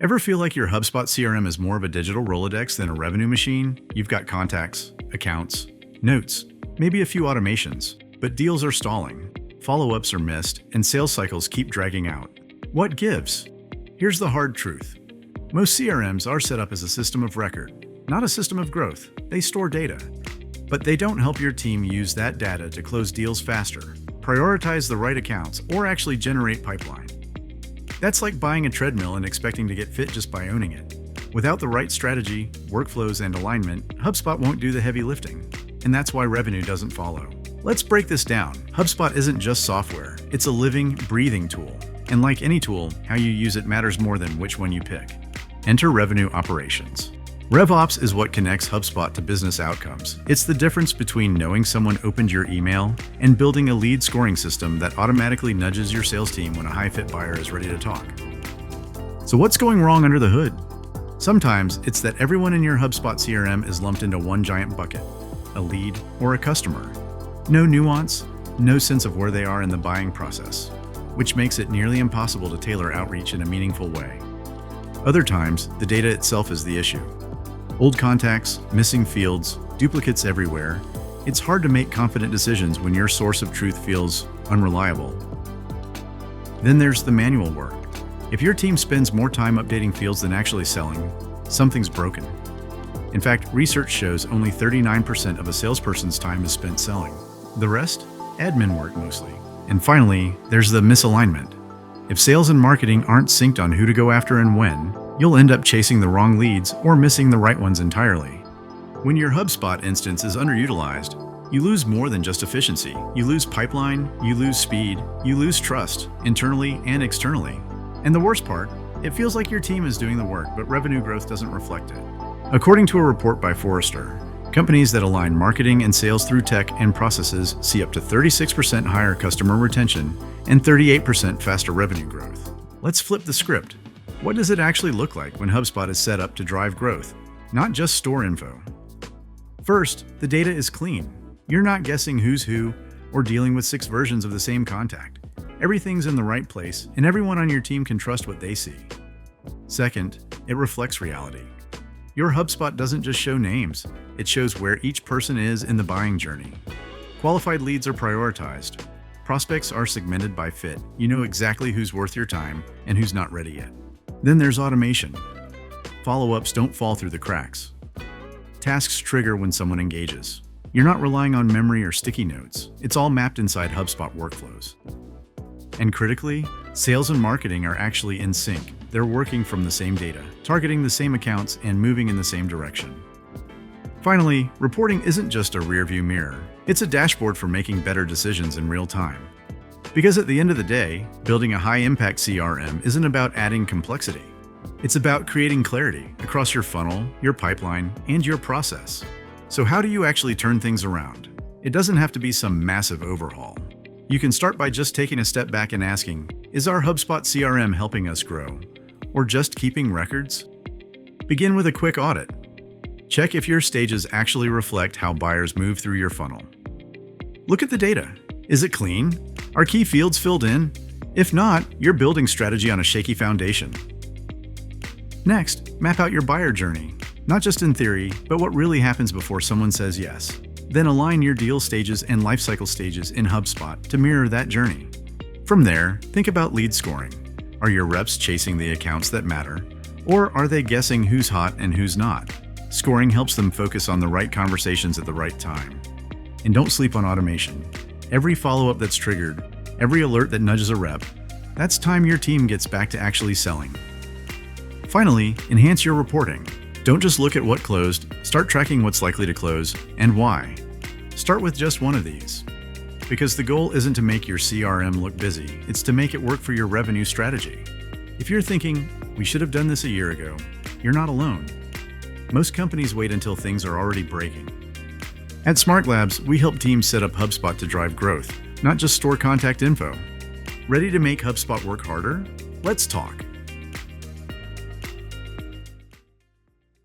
Ever feel like your HubSpot CRM is more of a digital Rolodex than a revenue machine? You've got contacts, accounts, notes, maybe a few automations, but deals are stalling, follow-ups are missed, and sales cycles keep dragging out. What gives? Here's the hard truth. Most CRMs are set up as a system of record, not a system of growth. They store data, but they don't help your team use that data to close deals faster, prioritize the right accounts, or actually generate pipeline. That's like buying a treadmill and expecting to get fit just by owning it. Without the right strategy, workflows, and alignment, HubSpot won't do the heavy lifting, and that's why revenue doesn't follow. Let's break this down. HubSpot isn't just software, it's a living, breathing tool. And like any tool, how you use it matters more than which one you pick. Enter revenue operations. RevOps is what connects HubSpot to business outcomes. It's the difference between knowing someone opened your email and building a lead scoring system that automatically nudges your sales team when a high-fit buyer is ready to talk. So what's going wrong under the hood? Sometimes it's that everyone in your HubSpot CRM is lumped into one giant bucket, a lead or a customer. No nuance, no sense of where they are in the buying process, which makes it nearly impossible to tailor outreach in a meaningful way. Other times, the data itself is the issue. Old contacts, missing fields, duplicates everywhere. It's hard to make confident decisions when your source of truth feels unreliable. Then there's the manual work. If your team spends more time updating fields than actually selling, something's broken. In fact, research shows only 39% of a salesperson's time is spent selling. The rest? Admin work mostly. And finally, there's the misalignment. If sales and marketing aren't synced on who to go after and when, you'll end up chasing the wrong leads or missing the right ones entirely. When your HubSpot instance is underutilized, you lose more than just efficiency. You lose pipeline, you lose speed, you lose trust, internally and externally. And the worst part, it feels like your team is doing the work, but revenue growth doesn't reflect it. According to a report by Forrester, companies that align marketing and sales through tech and processes see up to 36% higher customer retention and 38% faster revenue growth. Let's flip the script. What does it actually look like when HubSpot is set up to drive growth, not just store info? First, the data is clean. You're not guessing who's who or dealing with 6 versions of the same contact. Everything's in the right place, and everyone on your team can trust what they see. Second, it reflects reality. Your HubSpot doesn't just show names, it shows where each person is in the buying journey. Qualified leads are prioritized. Prospects are segmented by fit. You know exactly who's worth your time and who's not ready yet. Then there's automation. Follow-ups don't fall through the cracks. Tasks trigger when someone engages. You're not relying on memory or sticky notes. It's all mapped inside HubSpot workflows. And critically, sales and marketing are actually in sync. They're working from the same data, targeting the same accounts, and moving in the same direction. Finally, reporting isn't just a rearview mirror. It's a dashboard for making better decisions in real time. Because at the end of the day, building a high-impact CRM isn't about adding complexity. It's about creating clarity across your funnel, your pipeline, and your process. So how do you actually turn things around? It doesn't have to be some massive overhaul. You can start by just taking a step back and asking, is our HubSpot CRM helping us grow? Or just keeping records? Begin with a quick audit. Check if your stages actually reflect how buyers move through your funnel. Look at the data. Is it clean? Are key fields filled in? If not, you're building strategy on a shaky foundation. Next, map out your buyer journey, not just in theory, but what really happens before someone says yes. Then align your deal stages and lifecycle stages in HubSpot to mirror that journey. From there, think about lead scoring. Are your reps chasing the accounts that matter? Or are they guessing who's hot and who's not? Scoring helps them focus on the right conversations at the right time. And don't sleep on automation. Every follow-up that's triggered, every alert that nudges a rep, that's time your team gets back to actually selling. Finally, enhance your reporting. Don't just look at what closed, start tracking what's likely to close and why. Start with just one of these. Because the goal isn't to make your CRM look busy, it's to make it work for your revenue strategy. If you're thinking, we should have done this a year ago, you're not alone. Most companies wait until things are already breaking. At SmarkLabs, we help teams set up HubSpot to drive growth, not just store contact info. Ready to make HubSpot work harder? Let's talk.